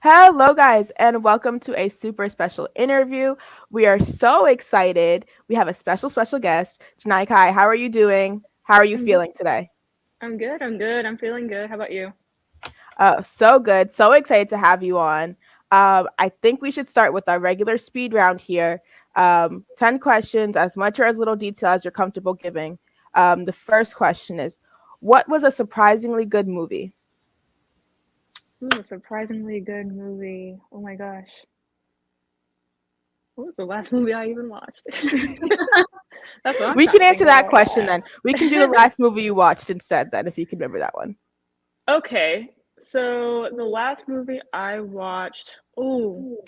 Hello, guys, and welcome to a super special interview. We are so excited. We have a special guest, Janai Kai. How are you doing? How are you I'm good. feeling today? I'm good. I'm good. I'm feeling good. How about you? Oh, so good. So excited to have you on. I think we should start with our regular speed round here. 10 questions, as much or as little detail as you're comfortable giving. The first question is, what was a surprisingly good movie? Ooh, a surprisingly good movie. Oh my gosh. What was the last movie I even watched? That's what I'm We trying can to think answer about that right question now. then. We can do the last movie you watched instead, then, if you can remember that one. Okay. So the last movie I watched, oh,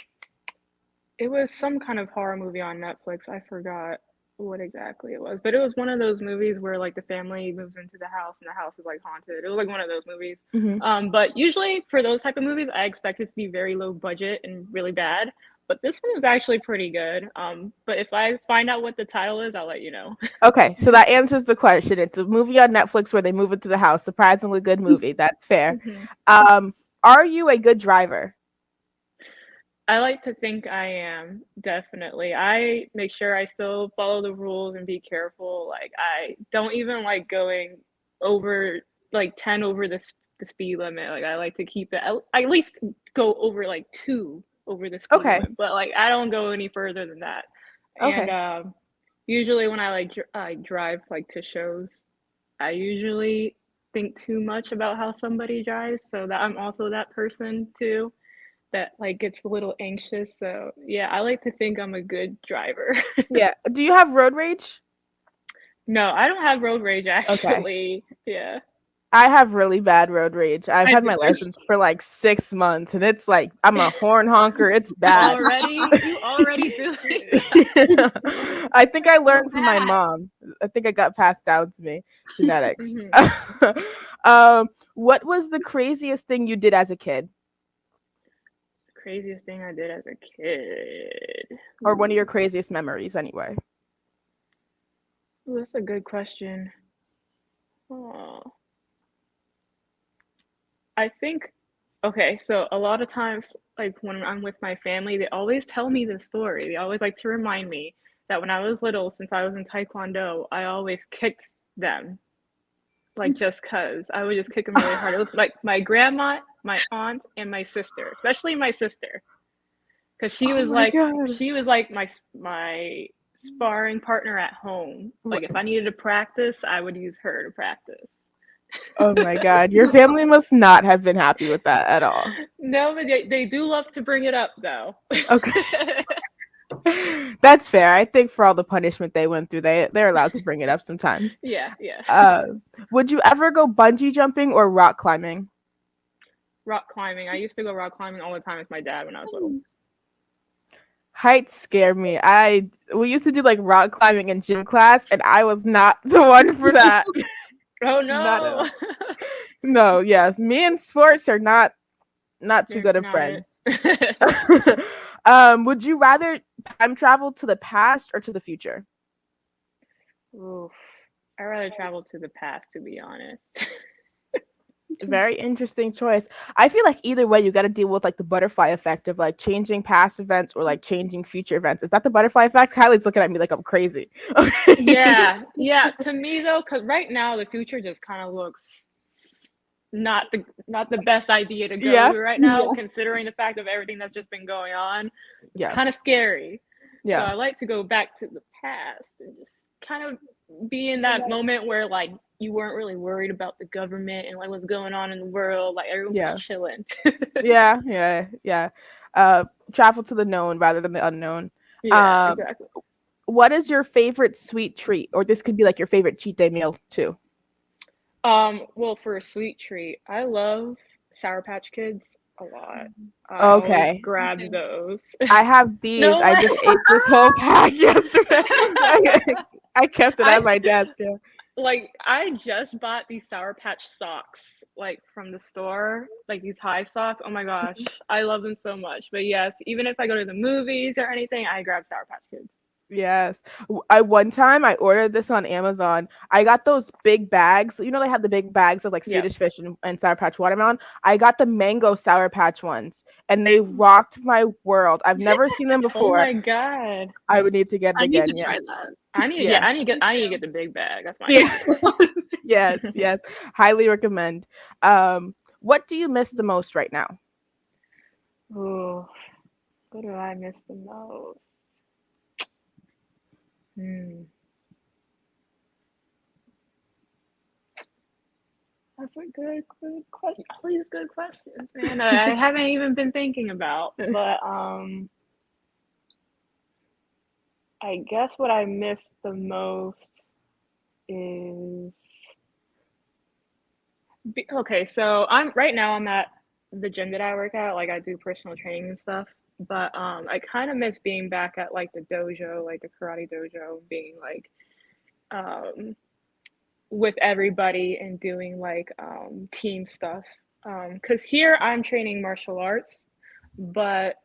it was some kind of horror movie on Netflix. I forgot what exactly it was, but it was one of those movies where like the family moves into the house and the house is like haunted. It was like one of those movies. Hmm. But usually for those type of movies, I expect it to be very low budget and really bad. But this one was actually pretty good. But if I find out what the title is, I'll let you know. Okay, so that answers the question. It's a movie on Netflix where they move into the house. Surprisingly good movie. That's fair. Mhm. Um, are you a good driver? I like to think I am, definitely. I make sure I still follow the rules and be careful. Like I don't even like going over like 10 over the speed limit. Like I like to keep it at least go over like 2 over the speed Okay, limit, but like I don't go any further than that. And okay, usually when I drive like to shows, I usually think too much about how somebody drives, so that I'm also that person too that like gets a little anxious. So yeah, I like to think I'm a good driver. yeah. Do you have road rage? No, I don't have road rage Okay, actually. Yeah. I have really bad road rage. I've I had do my too. license for like 6 months, and it's like I'm a horn honker. It's bad. Already? You already doing that? I think I So learned from my bad. mom. I think it got passed down to me, genetics. Hmm. What was the craziest thing you did as a kid, Craziest thing I did as a kid. or one of your Ooh. craziest memories, anyway? Ooh, that's a good question. Oh, I think okay, so a lot of times like when I'm with my family, they always tell me this story. They always like to remind me that when I was little, since I was in Taekwondo, I always kicked them. Like just cause I would just kick them really hard. It was like my grandma, my aunt, and my sister, especially my sister, because Oh my god. she was like my sparring partner at home. Like if Wh- I needed to practice, I would use her to practice. Oh my god. Your family must not have been happy with that at all. No, but they do love to bring it up though. Okay. That's fair. I think for all the punishment they went through, they're allowed to bring it up sometimes. Yeah, yeah. Uh, would you ever go bungee jumping or rock climbing? Rock climbing. I used to go rock climbing all the time with my dad when I was little. Heights scare me. I We used to do like rock climbing in gym class, and I was not the one for that. Oh Not at no. all. No, yes, me and sports are not too You're good of not it. friends. Would you rather time travel to the past or to the future? Oof. I'd rather travel to the past, to be honest. Very interesting choice. I feel like either way, you got to deal with like the butterfly effect of like changing past events or like changing future events. Is that the butterfly effect? Kylie's looking at me like I'm crazy. Okay. Yeah, yeah. To me though, because right now the future just kind of looks not the best idea to go Yeah. to right now, considering the fact of everything that's just been going on. It's Yeah. kind of scary. So Yeah. I like to go back to the past and just kind of be in that moment where like you weren't really worried about the government and like what's going on in the world. Like everyone was Yeah. chilling. Yeah. Yeah. Yeah. Uh, Travel to the known rather than the unknown. Yeah, Um, exactly. what is your favorite sweet treat? Or this could be like your favorite cheat day meal too. Well, for a sweet treat, I love Sour Patch Kids a lot. I always Okay. grab those. I have these. No I way. just ate this whole pack yesterday. I kept it I at my desk. Yeah. I just bought these Sour Patch socks like from the store, like these high socks. Oh my gosh, I love them so much. But yes, even if I go to the movies or anything, I grab Sour Patch Kids. Yes. I one time I ordered this on Amazon. I got those big bags. You know they have the big bags of like Yep. Swedish fish and Sour Patch watermelon. I got the mango Sour Patch ones, and they rocked my world. I've never seen them Oh before. my God. I would need to get it I need again. to Yeah. try that. Yeah. I need to get the big bag. That's my Yeah. Yes. Yes. Highly recommend. What do you miss the most right now? Oh, what do I miss the most? Hmm. That's a good question. All these good questions, man. I haven't even been thinking about, but I guess what I miss the most is okay. So I'm at the gym that I work at. Like I do personal training and stuff, but I kind of miss being back at like the dojo, like the karate dojo, being like um with everybody and doing like team stuff. Because here I'm training martial arts, but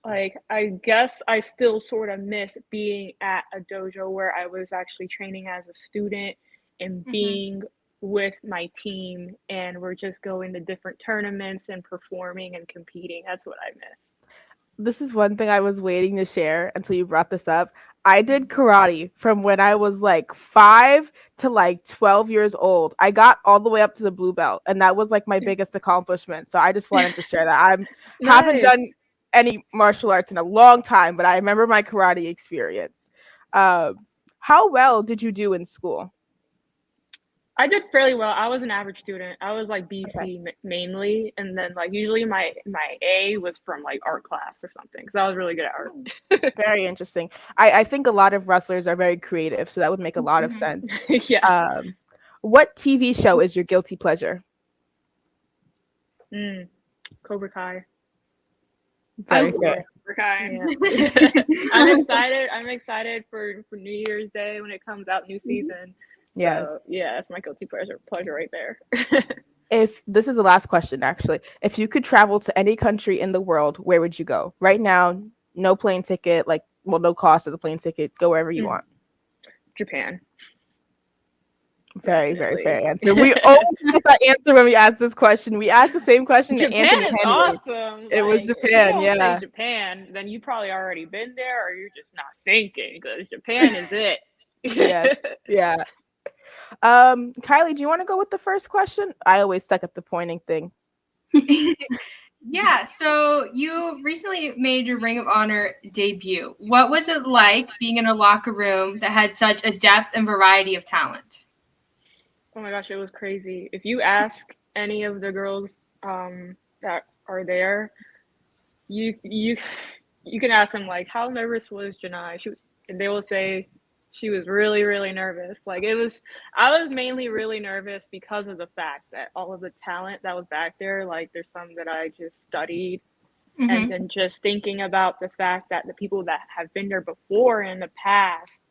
like I guess I still sort of miss being at a dojo where I was actually training as a student and Mhm. being with my team and we're just going to different tournaments and performing and competing. That's what I miss. This is one thing I was waiting to share until you brought this up. I did karate from when I was like 5 to like 12 years old. I got all the way up to the blue belt, and that was like my biggest accomplishment. So I just wanted to share that. I haven't Nice. done any martial arts in a long time, but I remember my karate experience. How well did you do in school? I did fairly well. I was an average student. I was like Okay. BC mainly, and then like usually my A was from like art class or something because I was really good at art. Very interesting. I think a lot of wrestlers are very creative, so that would make a lot of Mhm. sense. Yeah. Um, what TV show is your guilty pleasure? Mm. Cobra Kai. I Very love fair. Yeah. Cobra Kai. Yeah. I'm excited. I'm excited for New Year's Day when it comes out, new season. So Yes. yeah, it's my guilty pleasure right there. If this is the last question, actually, if you could travel to any country in the world, where would you go? Right now, no plane ticket, like, well, no cost of the plane ticket. Go wherever you Mm. want. Japan, Very, very definitely. fair answer. We always get that answer when we ask this question. We asked the same question to Japan Anthony is Henry. awesome. It was Like, if you Japan, don't say yeah. Japan, then you probably already been there or you're just not thinking because Japan is it. Yes, yeah. Kylie, do you want to go with the first question? I always suck at the pointing thing. Yeah, so you recently made your Ring of Honor debut. What was it like being in a locker room that had such a depth and variety of talent? Oh my gosh, it was crazy. If you ask any of the girls that are there, you you can ask them like how nervous was Janai? She was, and they will say she was really nervous. Like it was, I was mainly really nervous because of the fact that all of the talent that was back there, like there's some that I just studied, and Mm-hmm. then just thinking about the fact that the people that have been there before in the past,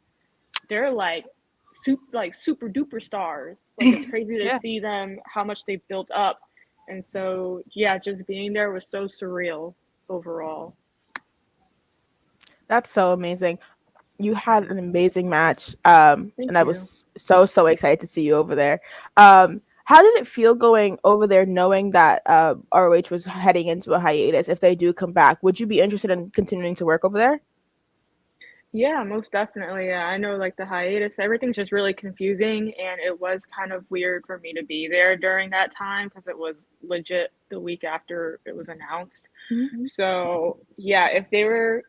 they're like super duper stars. Like it's crazy to Yeah, see them how much they've built up, and so yeah, just being there was so surreal overall. that's so amazing. You had an amazing match. And Thank I you. was so excited to see you over there. How did it feel going over there knowing that ROH was heading into a hiatus? If they do come back, would you be interested in continuing to work over there? Yeah, most definitely. Yeah, I know like the hiatus, everything's just really confusing, and it was kind of weird for me to be there during that time because it was legit the week after it was announced. Mhm. So, yeah, if they were,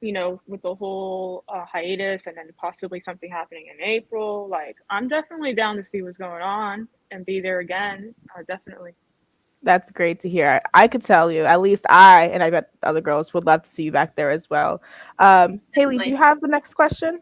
with the whole hiatus and then possibly something happening in April, like I'm definitely down to see what's going on and be there again. Definitely. That's great to hear. I could tell you, at least I, and I bet the other girls would love to see you back there as well. Haley, do you Definitely. have the next question?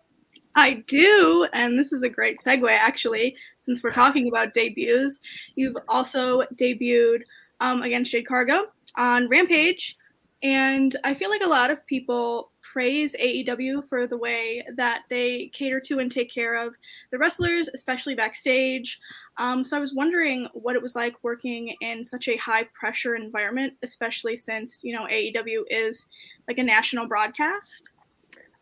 I do, and this is a great segue actually, since we're talking about debuts. You've also debuted against Jade Cargo on Rampage, and I feel like a lot of people praise AEW for the way that they cater to and take care of the wrestlers, especially backstage. So I was wondering what it was like working in such a high pressure environment, especially since AEW is like a national broadcast.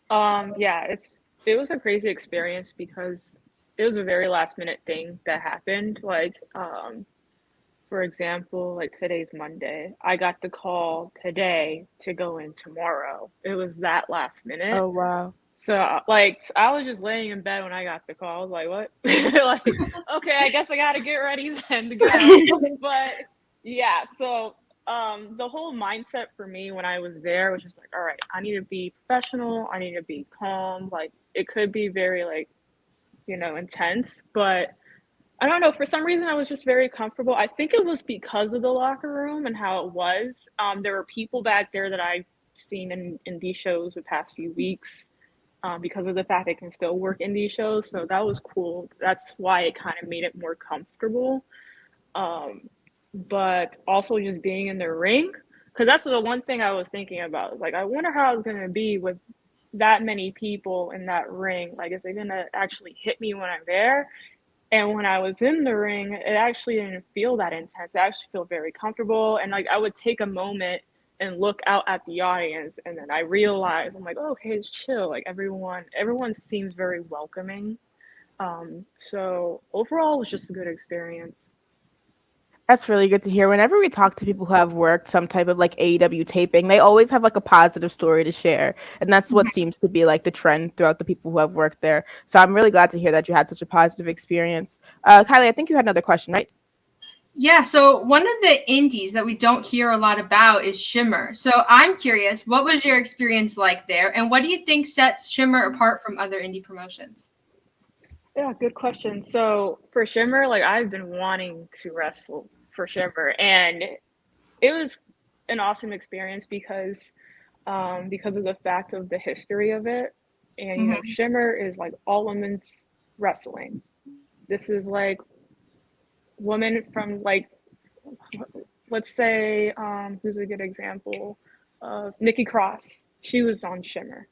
Yeah, it's it was a crazy experience because it was a very last minute thing that happened. Like, for example, like today's Monday. I got the call today to go in tomorrow. It was that last minute. Oh wow. So, like, I was just laying in bed when I got the call. I was like, what? Like, okay, I guess I got to get ready then to go. But yeah, so the whole mindset for me when I was there was just like, all right, I need to be professional. I need to be calm. Like, it could be very, like, intense, but I don't know. For some reason, I was just very comfortable. I think it was because of the locker room and how it was. There were people back there that I've seen in these shows the past few weeks, because of the fact I can still work in these shows. So that was cool. That's why it kind of made it more comfortable. Um, but also just being in the ring, because that's the one thing I was thinking about. Like, I wonder how it's going to be with that many people in that ring. Like, is it going to actually hit me when I'm there? And when I was in the ring, it actually didn't feel that intense. I actually feel very comfortable. And like, I would take a moment and look out at the audience, and then I realized, I'm like, oh, okay, it's chill. Like, everyone seems very welcoming. So overall, it was just a good experience. That's really good to hear. Whenever we talk to people who have worked some type of like AEW taping, they always have like a positive story to share. And that's what seems to be like the trend throughout the people who have worked there. So I'm really glad to hear that you had such a positive experience. Kylie, I think you had another question, right? Yeah, so one of the indies that we don't hear a lot about is Shimmer. So I'm curious, what was your experience like there? And what do you think sets Shimmer apart from other indie promotions? Yeah, good question. So for Shimmer, like, I've been wanting to wrestle for Shimmer, and it was an awesome experience because of the fact of the history of it. And Shimmer is like all women's wrestling. This is like women from, like, let's say, who's a good example of Nikki Cross. She was on Shimmer.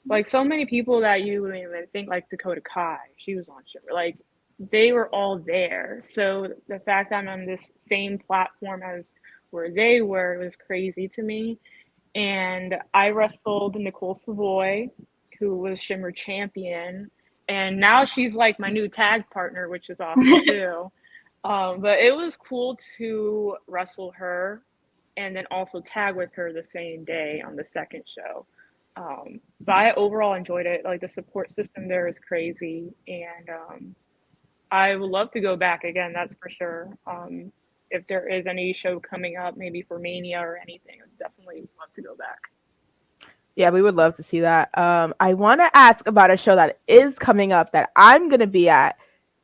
Like, so many people that you wouldn't even think, like Dakota Kai, she was on Shimmer. Like, they were all there. So the fact that I'm on this same platform as where they were was crazy to me. And I wrestled Nicole Savoy, who was Shimmer champion, and now she's like my new tag partner, which is awesome too. But it was cool to wrestle her and then also tag with her the same day on the second show. But I overall enjoyed it. Like, the support system there is crazy, and I would love to go back again. That's for sure. If there is any show coming up, maybe for Mania or anything, I'd definitely love to go back. Yeah, we would love to see that. I want to ask about a show that is coming up that I'm going to be at,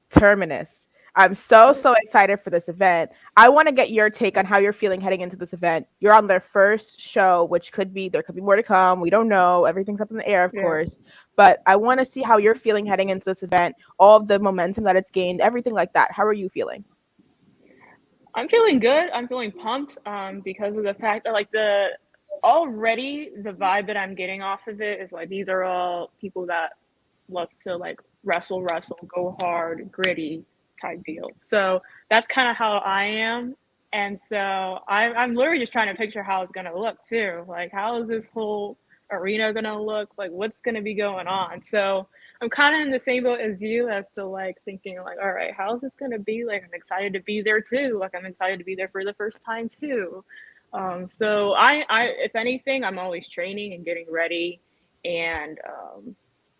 Terminus. I'm so excited for this event. I want to get your take on how you're feeling heading into this event. You're on their first show, which there could be more to come. We don't know. Everything's up in the air, of course. But I want to see how you're feeling heading into this event, all of the momentum that it's gained, everything like that. How are you feeling? I'm feeling good. I'm feeling pumped, because of the fact that, like, the vibe that I'm getting off of it is like, these are all people that love to, like, wrestle, go hard, gritty type deal. So that's kind of how I am. And so I'm literally just trying to picture how it's going to look too. Like, how is this whole arena going to look? Like, what's going to be going on? So I'm kind of in the same boat as you, as to, like, thinking, like, all right, how is this going to be? Like, I'm excited to be there too. Like, I'm excited to be there for the first time too. So I, if anything, I'm always training and getting ready, and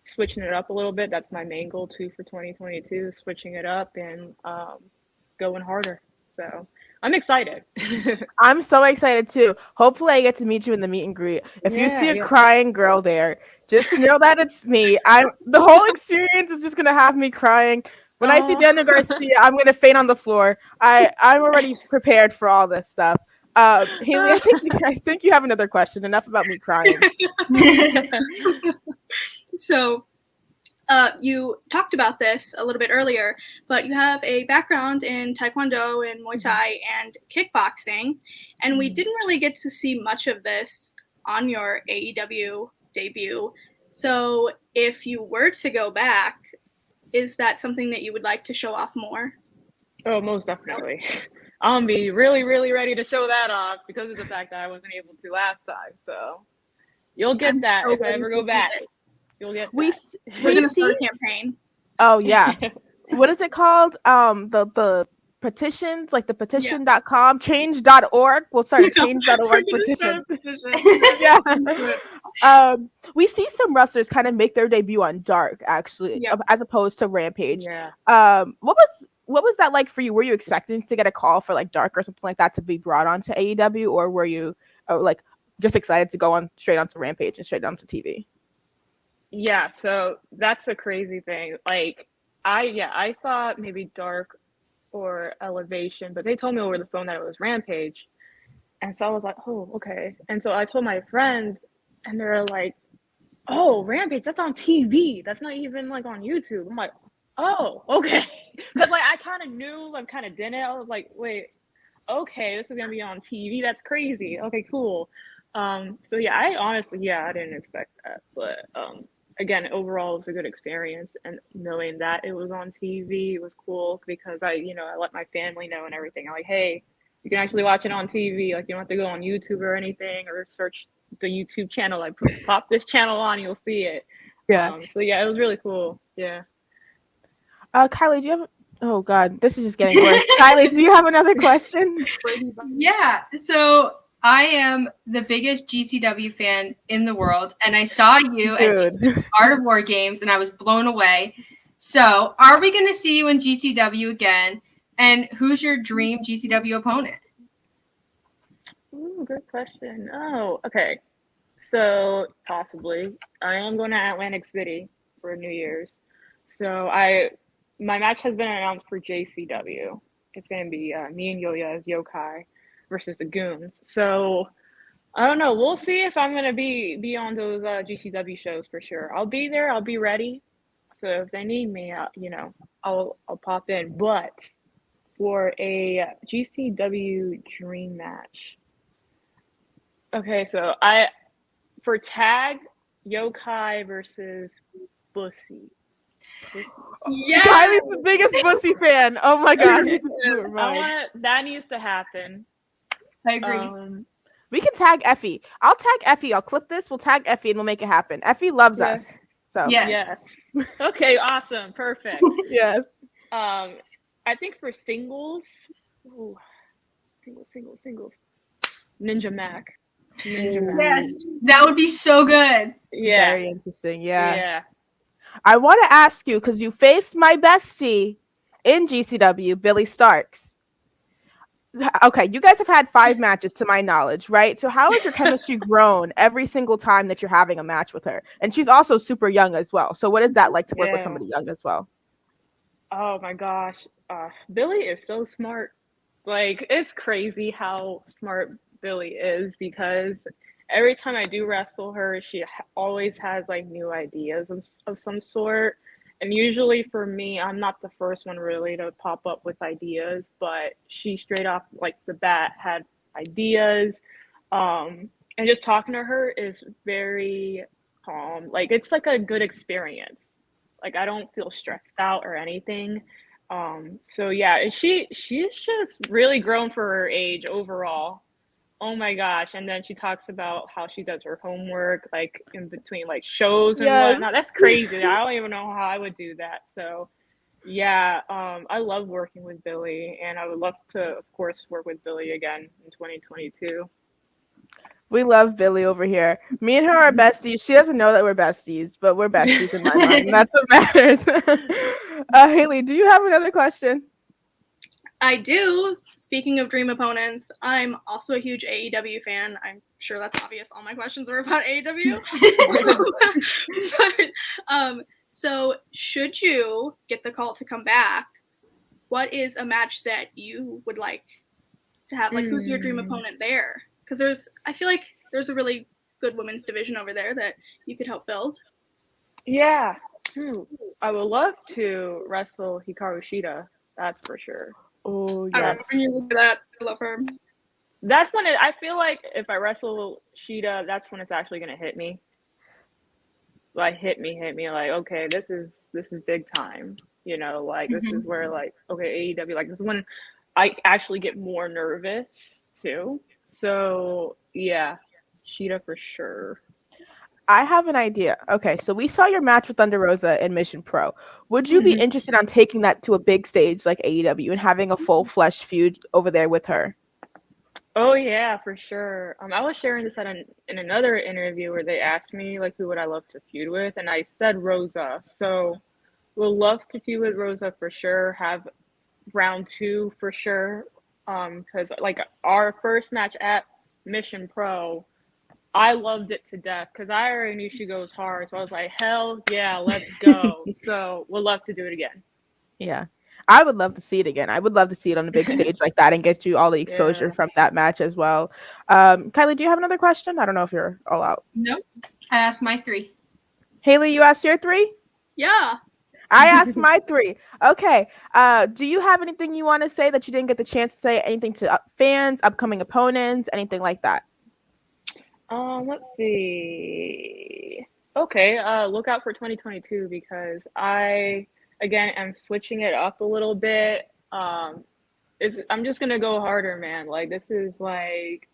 switching it up a little bit. That's my main goal too for 2022, switching it up and going harder. So I'm excited. I'm so excited too. Hopefully I get to meet you in the meet and greet. If you see a crying girl there, just know that it's me. The whole experience is just gonna have me crying. When I see Daniel Garcia, I'm gonna faint on the floor. I'm already prepared for all this stuff. Haley, I think you have another question. Enough about me crying. So, you talked about this a little bit earlier, but you have a background in Taekwondo and Muay Thai and kickboxing, and we didn't really get to see much of this on your AEW debut. So if you were to go back, is that something that you would like to show off more? Oh, most definitely. I'm gonna be really, really ready to show that off because of the fact that I wasn't able to last time. So you'll get that if I ever go back. You'll get We that. We're we gonna start see. a campaign. Oh yeah. What is it called? The petitions, like the petition.com, change.org. We'll start a change.org We're gonna start petition. a petition. Yeah. We see some wrestlers kind of make their debut on Dark, actually, Yep. as opposed to Rampage. Yeah. What was that like for you? Were you expecting to get a call for like Dark or something like that to be brought onto AEW, or were you like just excited to go on straight onto Rampage and straight onto TV? Yeah, so that's a crazy thing. Like I thought maybe Dark or Elevation, but they told me over the phone that it was Rampage. And so I was like, "Oh, okay." And so I told my friends and they're like, "Oh, Rampage, that's on TV. That's not even like on YouTube." I'm like, "Oh, okay." Cuz like I kind of knew, I kind of didn't. I was like, "Wait, okay, this is going to be on TV. That's crazy. Okay, cool." So yeah, I honestly, yeah, I didn't expect that, but again, overall, it was a good experience, and knowing that it was on TV was cool because I let my family know and everything. I'm like, hey, you can actually watch it on TV. Like, you don't have to go on YouTube or anything, or search the YouTube channel. Like, pop this channel on, you'll see it. Yeah. So yeah, it was really cool. Yeah. Kylie, do you have? Oh God, this is just getting worse. Kylie, do you have another question? Yeah. So I am the biggest GCW fan in the world, and I saw you at Dude. Art of War Games, and I was blown away. So, are we going to see you in GCW again? And who's your dream GCW opponent? Ooh, good question. Oh, okay. So possibly, I am going to Atlantic City for New Year's. So my match has been announced for JCW. It's going to be me and Yoya as Yokai versus the Goons. So I don't know. We'll see if I'm going to be on those GCW shows for sure. I'll be there. I'll be ready. So if they need me, I'll pop in. But for a GCW dream match. Okay, so for tag, Yokai versus Bussy. Yeah. Kylie's the biggest Bussy fan. Oh my God. That needs to happen. I agree. We can tag Effie. I'll tag Effie. I'll clip this. We'll tag Effie and we'll make it happen. Effie loves us. So yes. Okay, awesome. Perfect. Yes. I think for singles, singles. Ninja Mac. Yes, that would be so good. Yeah. Very interesting. Yeah. Yeah. I want to ask you, because you faced my bestie in GCW, Billy Starks. Okay, you guys have had 5 matches to my knowledge, right? So how has your chemistry grown every single time that you're having a match with her? And she's also super young as well. So what is that like to work with somebody young as well? Oh my gosh. Billy is so smart. Like, it's crazy how smart Billy is because every time I do wrestle her, she always has like new ideas of some sort. And usually for me, I'm not the first one really to pop up with ideas, but she straight off like the bat had ideas. And just talking to her is very calm. Like, it's like a good experience. Like, I don't feel stressed out or anything. So yeah, she's just really grown for her age overall. Oh my gosh. And then she talks about how she does her homework, like in between like shows and whatnot. That's crazy. I don't even know how I would do that. So yeah, I love working with Billy, and I would love to, of course, work with Billy again in 2022. We love Billy over here. Me and her are besties. She doesn't know that we're besties, but we're besties in my mind. That's what matters. Haley, do you have another question? I do. Speaking of dream opponents, I'm also a huge AEW fan. I'm sure that's obvious. All my questions are about AEW. But, so should you get the call to come back, what is a match that you would like to have? Like, who's your dream opponent there? Because I feel like there's a really good women's division over there that you could help build. Yeah. I would love to wrestle Hikaru Shida. That's for sure. Oh, I yes. remember you look at that. I love her. That's when I feel like if I wrestle Shida, that's when it's actually gonna hit me. Like hit me, like, okay, this is big time. Like this is where like, okay, AEW, like this is when I actually get more nervous too. So yeah, Shida for sure. I have an idea. Okay, so we saw your match with Thunder Rosa in Mission Pro. Would you be interested on taking that to a big stage like AEW and having a full flesh feud over there with her? Oh yeah, for sure. I was sharing this in another interview where they asked me like who would I love to feud with, and I said Rosa. So we'll love to feud with Rosa for sure. Have round two for sure. Because like our first match at Mission Pro, I loved it to death because I already knew she goes hard. So I was like, hell yeah, let's go. So we'll love to do it again. Yeah. I would love to see it again. I would love to see it on a big stage like that and get you all the exposure Yeah. from that match as well. Kylie, do you have another question? I don't know if you're all out. Nope. I asked my 3. Haley, you asked your 3? Yeah. I asked my 3. Okay. Do you have anything you want to say that you didn't get the chance to say? Anything to fans, upcoming opponents, anything like that? Let's see. Okay, look out for 2022 because I again am switching it up a little bit. I'm just gonna go harder, man. Like this is like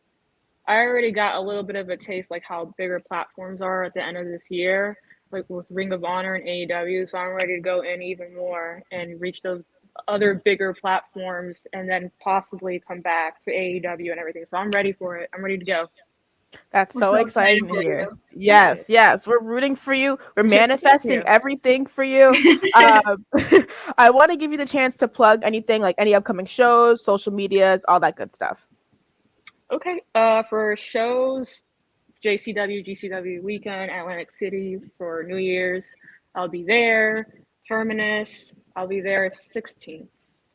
I already got a little bit of a taste like how bigger platforms are at the end of this year, like with Ring of Honor and AEW. So I'm ready to go in even more and reach those other bigger platforms and then possibly come back to AEW and everything. So I'm ready for it. I'm ready to go. That's We're so so excited exciting to for hear. you. Yes, yes. We're rooting for you. We're manifesting you. everything for you. I want to give you the chance to plug anything, like any upcoming shows, social medias, all that good stuff. Okay. For shows, JCW, GCW weekend, Atlantic City for New Year's. I'll be there. Terminus, I'll be there 16th,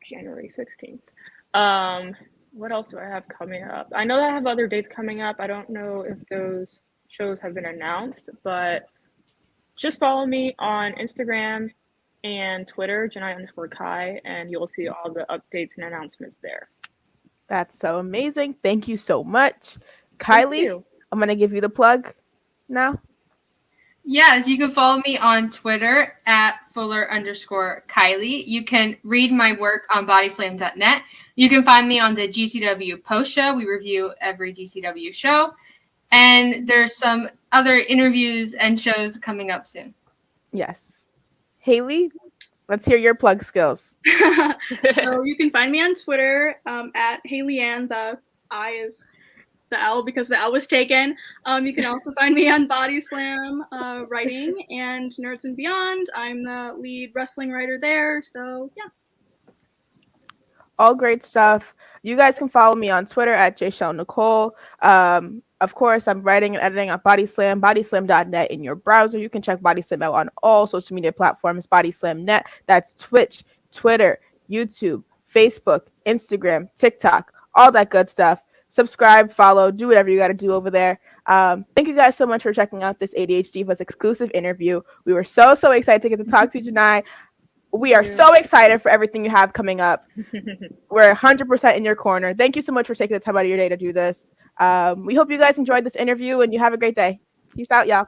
January 16th. What else do I have coming up? I know that I have other dates coming up. I don't know if those shows have been announced, but just follow me on Instagram and Twitter, Janai_Kai, and you'll see all the updates and announcements there. That's so amazing. Thank you so much. Thank Kylie, you. I'm going to give you the plug now. Yes, you can follow me on Twitter at Fuller_Kylie. You can read my work on bodyslam.net. You can find me on the GCW post show. We review every GCW show. And there's some other interviews and shows coming up soon. Yes. Haley, let's hear your plug skills. So you can find me on Twitter at HaleyAnn. The I is the L because the L was taken. You can also find me on Body Slam writing and Nerds and Beyond. I'm the lead wrestling writer there. So yeah. All great stuff. You guys can follow me on Twitter at Jaychele Nicole. Of course, I'm writing and editing on Bodyslam, bodyslam.net in your browser. You can check Bodyslam out on all social media platforms, Bodyslam.net. That's Twitch, Twitter, YouTube, Facebook, Instagram, TikTok, all that good stuff. Subscribe, follow, do whatever you got to do over there. Thank you guys so much for checking out this ADHDivas exclusive interview. We were so excited to get to talk to you, Janai. We are so excited for everything you have coming up. We're 100% in your corner. Thank you so much for taking the time out of your day to do this. We hope you guys enjoyed this interview and you have a great day. Peace out, y'all.